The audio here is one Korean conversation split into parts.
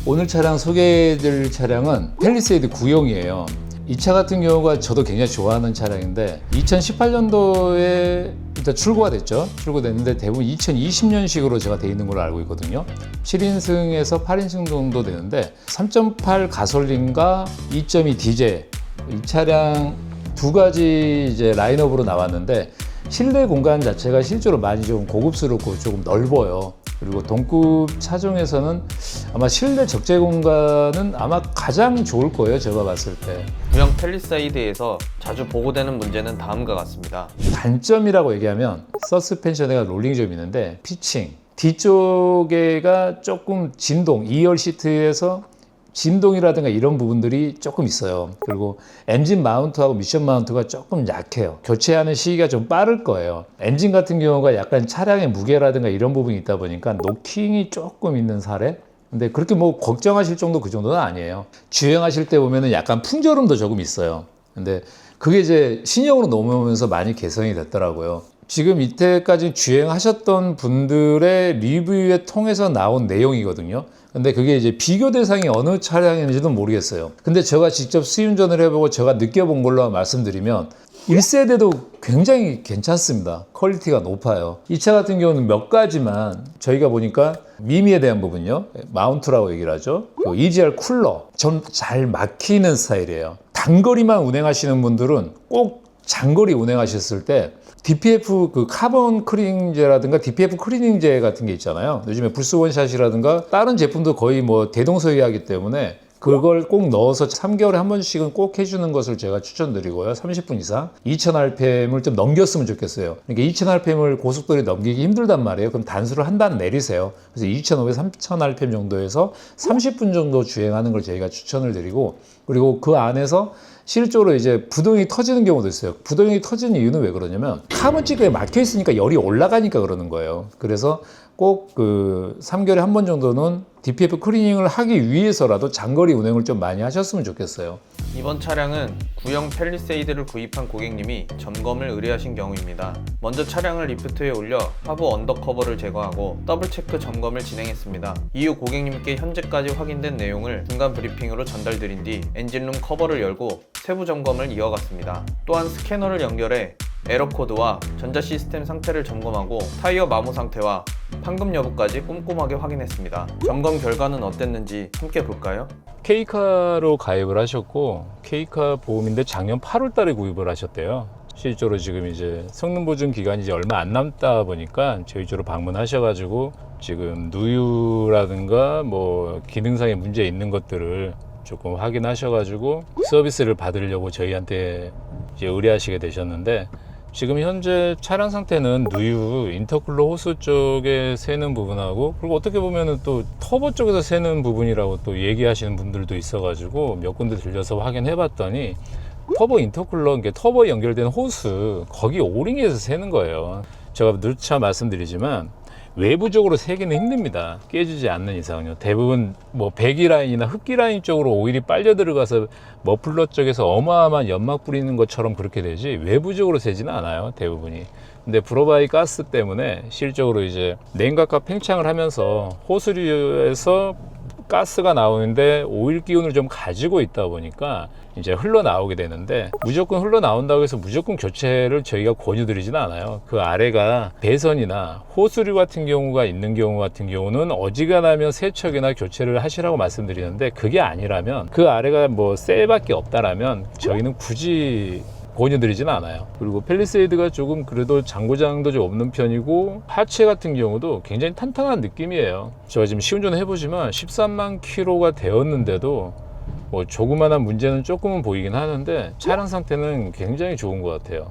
오늘 차량 소개해드릴 차량은 팰리세이드 9용이에요. 이 차 같은 경우가 저도 굉장히 좋아하는 차량인데 2018년도에 일단 출고가 됐죠. 출고됐는데 대부분 2020년식으로 제가 돼 있는 걸로 알고 있거든요. 7인승에서 8인승 정도 되는데 3.8 가솔린과 2.2 디젤 이 차량 두 가지 이제 라인업으로 나왔는데 실내 공간 자체가 실제로 많이 좀 고급스럽고 조금 넓어요. 그리고 동급 차종에서는 아마 실내 적재 공간은 아마 가장 좋을 거예요, 제가 봤을 때. 구형 팰리세이드에서 자주 보고되는 문제는 다음과 같습니다. 단점이라고 얘기하면 서스펜션에가 롤링이 좀 있는데 피칭, 뒤쪽에가 조금 진동, 2열 시트에서 진동이라든가 이런 부분들이 조금 있어요. 그리고 엔진 마운트하고 미션 마운트가 조금 약해요. 교체하는 시기가 좀 빠를 거예요. 엔진 같은 경우가 약간 차량의 무게라든가 이런 부분이 있다 보니까 노킹이 조금 있는 사례? 근데 그렇게 뭐 걱정하실 정도 그 정도는 아니에요. 주행하실 때 보면은 약간 풍절음도 조금 있어요. 근데 그게 이제 신형으로 넘어오면서 많이 개선이 됐더라고요. 지금 이때까지 주행하셨던 분들의 리뷰에 통해서 나온 내용이거든요. 근데 그게 이제 비교 대상이 어느 차량인지도 모르겠어요. 근데 제가 직접 시운전을 해보고 제가 느껴본 걸로 말씀드리면 1세대도 굉장히 괜찮습니다. 퀄리티가 높아요. 이 차 같은 경우는 몇 가지만 저희가 보니까 미미에 대한 부분요. 마운트라고 얘기를 하죠. EGR 쿨러 전 잘 막히는 스타일이에요. 단거리만 운행하시는 분들은 꼭 장거리 운행하셨을 때 DPF 그 카본 클리닝제라든가 DPF 클리닝제 같은 게 있잖아요. 요즘에 불스 원샷이라든가 다른 제품도 거의 뭐 대동소이하기 때문에 그걸 꼭 넣어서 3개월에 한 번씩은 꼭 해주는 것을 제가 추천드리고요. 30분 이상 2000rpm을 좀 넘겼으면 좋겠어요. 그러니까 2000rpm을 고속도로에 넘기기 힘들단 말이에요. 그럼 단수를 한 단 내리세요. 그래서 2500, 3000rpm 정도에서 30분 정도 주행하는 걸 저희가 추천을 드리고, 그리고 그 안에서 실제로 이제 부동이 터지는 경우도 있어요. 부동이 터지는 이유는 왜 그러냐면 카본 찌개에 막혀 있으니까 열이 올라가니까 그러는 거예요. 그래서 꼭 그 3개월에 한 번 정도는 DPF 클리닝을 하기 위해서라도 장거리 운행을 좀 많이 하셨으면 좋겠어요. 이번 차량은 구형 팰리세이드를 구입한 고객님이 점검을 의뢰하신 경우입니다. 먼저 차량을 리프트에 올려 하부 언더커버를 제거하고 더블 체크 점검을 진행했습니다. 이후 고객님께 현재까지 확인된 내용을 중간 브리핑으로 전달드린 뒤 엔진룸 커버를 열고 세부 점검을 이어갔습니다. 또한 스캐너를 연결해 에러 코드와 전자 시스템 상태를 점검하고 타이어 마모 상태와 판금 여부까지 꼼꼼하게 확인했습니다. 점검 결과는 어땠는지 함께 볼까요? K카로 가입을 하셨고 K카 보험인데 작년 8월 달에 구입을 하셨대요. 실제로 지금 이제 성능 보증 기간이 이제 얼마 안 남다 보니까 저희 쪽으로 방문하셔가지고 지금 누유라든가 뭐 기능상의 문제 있는 것들을 조금 확인하셔가지고 서비스를 받으려고 저희한테 이제 의뢰하시게 되셨는데, 지금 현재 차량 상태는 누유, 인터쿨러 호스 쪽에 새는 부분하고, 그리고 어떻게 보면은 또 터보 쪽에서 새는 부분이라고 또 얘기하시는 분들도 있어가지고 몇 군데 들려서 확인해 봤더니 터보 인터쿨러, 그러니까 터보에 연결된 호스 거기 오링에서 새는 거예요. 제가 누차 말씀드리지만 외부적으로 새기는 힘듭니다. 깨지지 않는 이상은요. 대부분 뭐 배기 라인이나 흡기 라인 쪽으로 오일이 빨려 들어가서 머플러 쪽에서 어마어마한 연막 뿌리는 것처럼 그렇게 되지 외부적으로 새지는 않아요, 대부분이. 근데 브로바이 가스 때문에 실적으로 이제 냉각과 팽창을 하면서 호스류에서 가스가 나오는데 오일 기운을 좀 가지고 있다 보니까 이제 흘러나오게 되는데, 무조건 흘러나온다고 해서 무조건 교체를 저희가 권유드리지는 않아요. 그 아래가 배선이나 호스류 같은 경우가 있는 경우 같은 경우는 어지간하면 세척이나 교체를 하시라고 말씀드리는데, 그게 아니라면 그 아래가 뭐 쇠밖에 없다라면 저희는 굳이 권유드리지는 않아요. 그리고 팰리세이드가 조금 그래도 장고장도 좀 없는 편이고 하체 같은 경우도 굉장히 탄탄한 느낌이에요. 제가 지금 시운전 해보지만 13만 킬로가 되었는데도 뭐 조그만한 문제는 조금은 보이긴 하는데 차량 상태는 굉장히 좋은 것 같아요.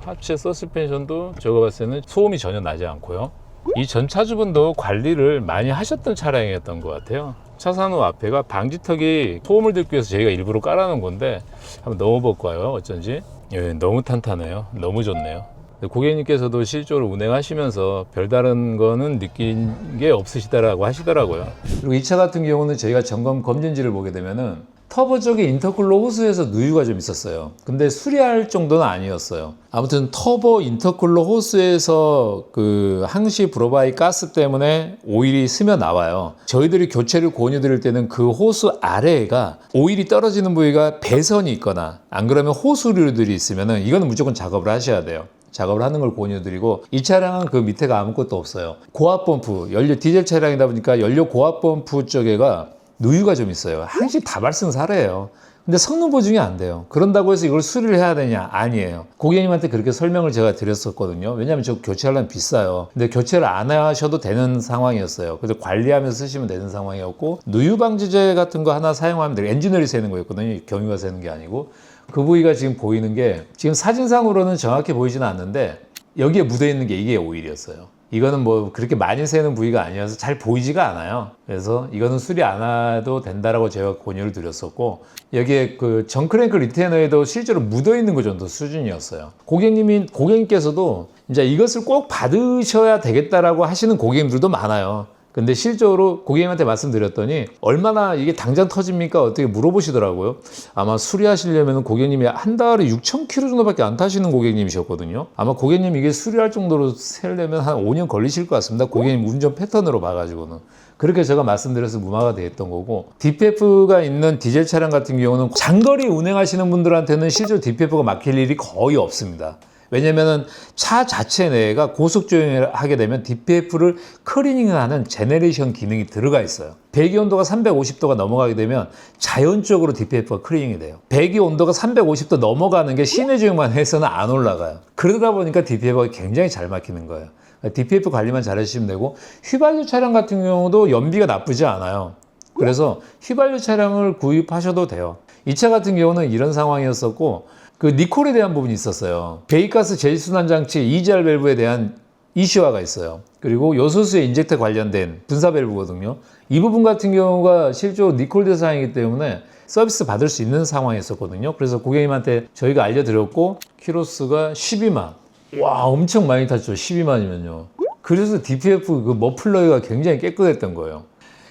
하체 서스펜션도 제가 봤을 때는 소음이 전혀 나지 않고요. 이 전 차주분도 관리를 많이 하셨던 차량이었던 것 같아요. 차선후 앞에가 방지턱이 소음을 듣기 위해서 저희가 일부러 깔아놓은 건데 한번 넣어볼까요? 어쩐지. 예, 너무 탄탄해요. 너무 좋네요. 고객님께서도 실제로 운행하시면서 별다른 거는 느낀 게 없으시다라고 하시더라고요. 그리고 이 차 같은 경우는 저희가 점검 검진지를 보게 되면은 터보 쪽에 인터쿨러 호스에서 누유가 좀 있었어요. 근데 수리할 정도는 아니었어요. 아무튼 터보 인터쿨러 호스에서 그 항시 브로바이 가스 때문에 오일이 스며 나와요. 저희들이 교체를 권유드릴 때는 그 호스 아래가 오일이 떨어지는 부위가 배선이 있거나 안 그러면 호수류들이 있으면은 이거는 무조건 작업을 하셔야 돼요. 작업을 하는 걸 권유드리고, 이 차량은 그 밑에가 아무것도 없어요. 고압 펌프, 연료 디젤 차량이다 보니까 연료 고압 펌프 쪽에가 누유가 좀 있어요. 항시 다발승사래요. 근데 성능 보증이 안 돼요. 그런다고 해서 이걸 수리를 해야 되냐? 아니에요. 고객님한테 그렇게 설명을 제가 드렸었거든요. 왜냐하면 저 교체하려면 비싸요. 근데 교체를 안 하셔도 되는 상황이었어요. 그래서 관리하면서 쓰시면 되는 상황이었고, 누유 방지제 같은 거 하나 사용하면 돼요. 엔지널이 새는 거였거든요. 경유가 새는 게 아니고. 그 부위가 지금 보이는 게, 지금 사진상으로는 정확히 보이지는 않는데 여기에 묻어 있는 게 이게 오일이었어요. 이거는 뭐 그렇게 많이 새는 부위가 아니어서 잘 보이지가 않아요. 그래서 이거는 수리 안 해도 된다라고 제가 권유를 드렸었고, 여기에 그 정크랭크 리테너에도 실제로 묻어 있는 거 정도 수준이었어요. 고객님께서도 이제 이것을 꼭 받으셔야 되겠다라고 하시는 고객님들도 많아요. 근데 실제로 고객님한테 말씀드렸더니 얼마나 이게 당장 터집니까? 어떻게 물어보시더라고요. 아마 수리하시려면 고객님이 한 달에 6,000km 정도밖에 안 타시는 고객님이셨거든요. 아마 고객님 이게 수리할 정도로 세려면 한 5년 걸리실 것 같습니다. 고객님 운전 패턴으로 봐가지고는. 그렇게 제가 말씀드려서 무마가 됐던 거고, DPF가 있는 디젤 차량 같은 경우는 장거리 운행하시는 분들한테는 실제로 DPF가 막힐 일이 거의 없습니다. 왜냐면은 차 자체 내가 고속 주행을 하게 되면 DPF를 클리닝하는 제네레이션 기능이 들어가 있어요. 배기 온도가 350도가 넘어가게 되면 자연적으로 DPF가 클리닝이 돼요. 배기 온도가 350도 넘어가는 게 시내 주행만 해서는 안 올라가요. 그러다 보니까 DPF가 굉장히 잘 막히는 거예요. DPF 관리만 잘 해주시면 되고, 휘발유 차량 같은 경우도 연비가 나쁘지 않아요. 그래서 휘발유 차량을 구입하셔도 돼요. 이 차 같은 경우는 이런 상황이었었고, 그 니콜에 대한 부분이 있었어요. 배기가스 제일순환 장치 EGR 밸브에 대한 이슈화가 있어요. 그리고 요소수의 인젝터 관련된 분사 밸브거든요. 이 부분 같은 경우가 실제로 니콜 대상이기 때문에 서비스 받을 수 있는 상황이었었거든요. 그래서 고객님한테 저희가 알려드렸고, 키로수가 12만. 와, 엄청 많이 탔죠. 12만이면요. 그래서 DPF 그 머플러가 굉장히 깨끗했던 거예요.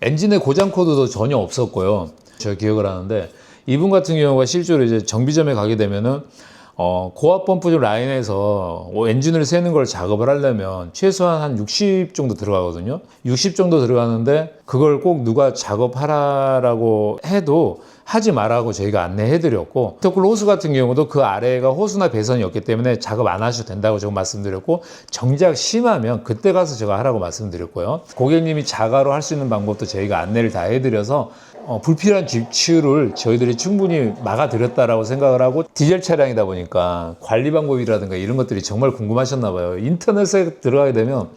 엔진의 고장 코드도 전혀 없었고요. 제가 기억을 하는데, 이분 같은 경우가 실제로 이제 정비점에 가게 되면은 고압 펌프 라인에서 엔진을 새는 걸 작업을 하려면 최소한 한 60 정도 들어가거든요. 60 정도 들어가는데 그걸 꼭 누가 작업하라고 해도 하지 말라고 저희가 안내해드렸고, 인터쿨러 호스 같은 경우도 그 아래가 호수나 배선이 없기 때문에 작업 안 하셔도 된다고 제가 말씀드렸고, 정작 심하면 그때 가서 제가 하라고 말씀드렸고요. 고객님이 자가로 할 수 있는 방법도 저희가 안내를 다 해드려서 불필요한 지출을 저희들이 충분히 막아드렸다라고 생각을 하고, 디젤 차량이다 보니까 관리 방법이라든가 이런 것들이 정말 궁금하셨나 봐요. 인터넷에 들어가게 되면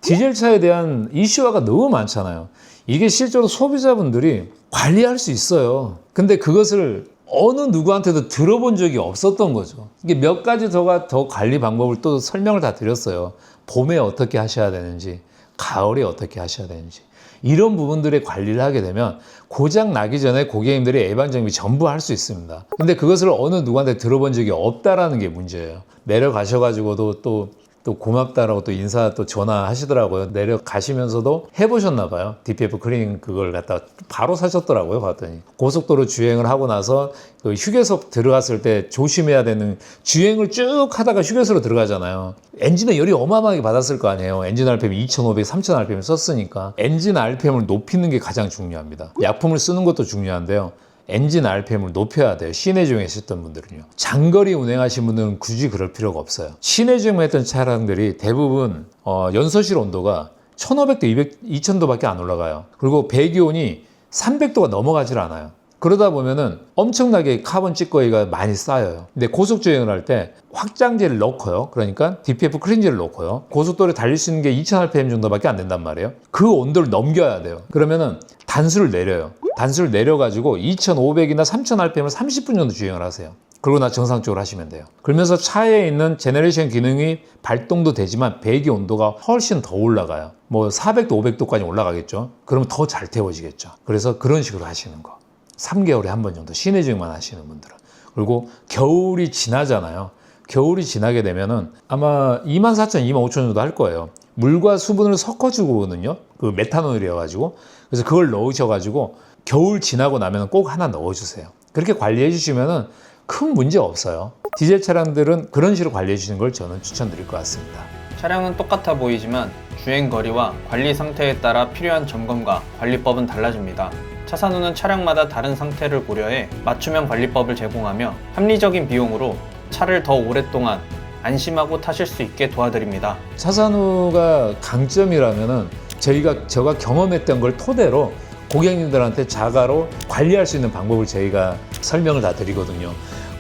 디젤 차에 대한 이슈화가 너무 많잖아요. 이게 실제로 소비자분들이 관리할 수 있어요. 근데 그것을 어느 누구한테도 들어본 적이 없었던 거죠. 이게 몇 가지 더 관리 방법을 또 설명을 다 드렸어요. 봄에 어떻게 하셔야 되는지, 가을에 어떻게 하셔야 되는지. 이런 부분들의 관리를 하게 되면 고장 나기 전에 고객님들이 예방정비 전부 할 수 있습니다. 근데 그것을 어느 누구한테 들어본 적이 없다라는 게 문제예요. 내려가셔가지고도 또 고맙다라고 또 인사 또 전화하시더라고요. 내려가시면서도 해보셨나 봐요. DPF 클리닝 그걸 갖다가 바로 사셨더라고요. 봤더니 고속도로 주행을 하고 나서 그 휴게소 들어갔을 때 조심해야 되는, 주행을 쭉 하다가 휴게소로 들어가잖아요. 엔진에 열이 어마어마하게 받았을 거 아니에요. 엔진 RPM 2500, 3000 RPM 썼으니까 엔진 RPM을 높이는 게 가장 중요합니다. 약품을 쓰는 것도 중요한데요. 엔진 RPM을 높여야 돼요. 시내 주행했었던 분들은요. 장거리 운행하신 분들은 굳이 그럴 필요가 없어요. 시내 주행했던 차량들이 대부분 연소실 온도가 1500도, 2000도밖에 안 올라가요. 그리고 배기온이 300도가 넘어가질 않아요. 그러다 보면은 엄청나게 카본 찌꺼기가 많이 쌓여요. 근데 고속 주행을 할 때 확장제를 넣고요. 그러니까 DPF 클린저를 넣고요. 고속도로에 달릴 수 있는 게 2000rpm 정도밖에 안 된단 말이에요. 그 온도를 넘겨야 돼요. 그러면은 단수를 내려요. 단수를 내려가지고 2500이나 3000rpm을 30분 정도 주행을 하세요. 그러고 나 정상적으로 하시면 돼요. 그러면서 차에 있는 제너레이션 기능이 발동도 되지만 배기 온도가 훨씬 더 올라가요. 뭐 400도, 500도까지 올라가겠죠. 그러면 더 잘 태워지겠죠. 그래서 그런 식으로 하시는 거. 3개월에 한 번 정도 시내 주행만 하시는 분들은. 그리고 겨울이 지나잖아요. 겨울이 지나게 되면은 아마 24,000, 25,000 정도 할 거예요. 물과 수분을 섞어주거든요. 그 메탄올이어가지고. 그래서 그걸 넣으셔가지고 겨울 지나고 나면 꼭 하나 넣어주세요. 그렇게 관리해 주시면 큰 문제 없어요. 디젤 차량들은 그런 식으로 관리해 주시는 걸 저는 추천드릴 것 같습니다. 차량은 똑같아 보이지만 주행 거리와 관리 상태에 따라 필요한 점검과 관리법은 달라집니다. 차산후는 차량마다 다른 상태를 고려해 맞춤형 관리법을 제공하며 합리적인 비용으로 차를 더 오랫동안 안심하고 타실 수 있게 도와드립니다. 차산후가 강점이라면은 제가 경험했던 걸 토대로 고객님들한테 자가로 관리할 수 있는 방법을 저희가 설명을 다 드리거든요.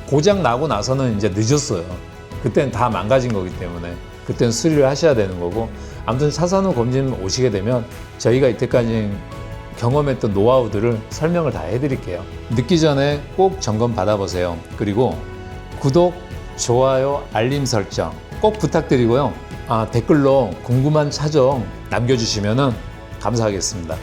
고장 나고 나서는 이제 늦었어요. 그때는 다 망가진 거기 때문에 그때는 수리를 하셔야 되는 거고, 아무튼 차산후 검진 오시게 되면 저희가 이때까지 경험했던 노하우들을 설명을 다 해드릴게요. 늦기 전에 꼭 점검 받아보세요. 그리고 구독, 좋아요, 알림 설정 꼭 부탁드리고요. 댓글로 궁금한 차종 남겨주시면 감사하겠습니다.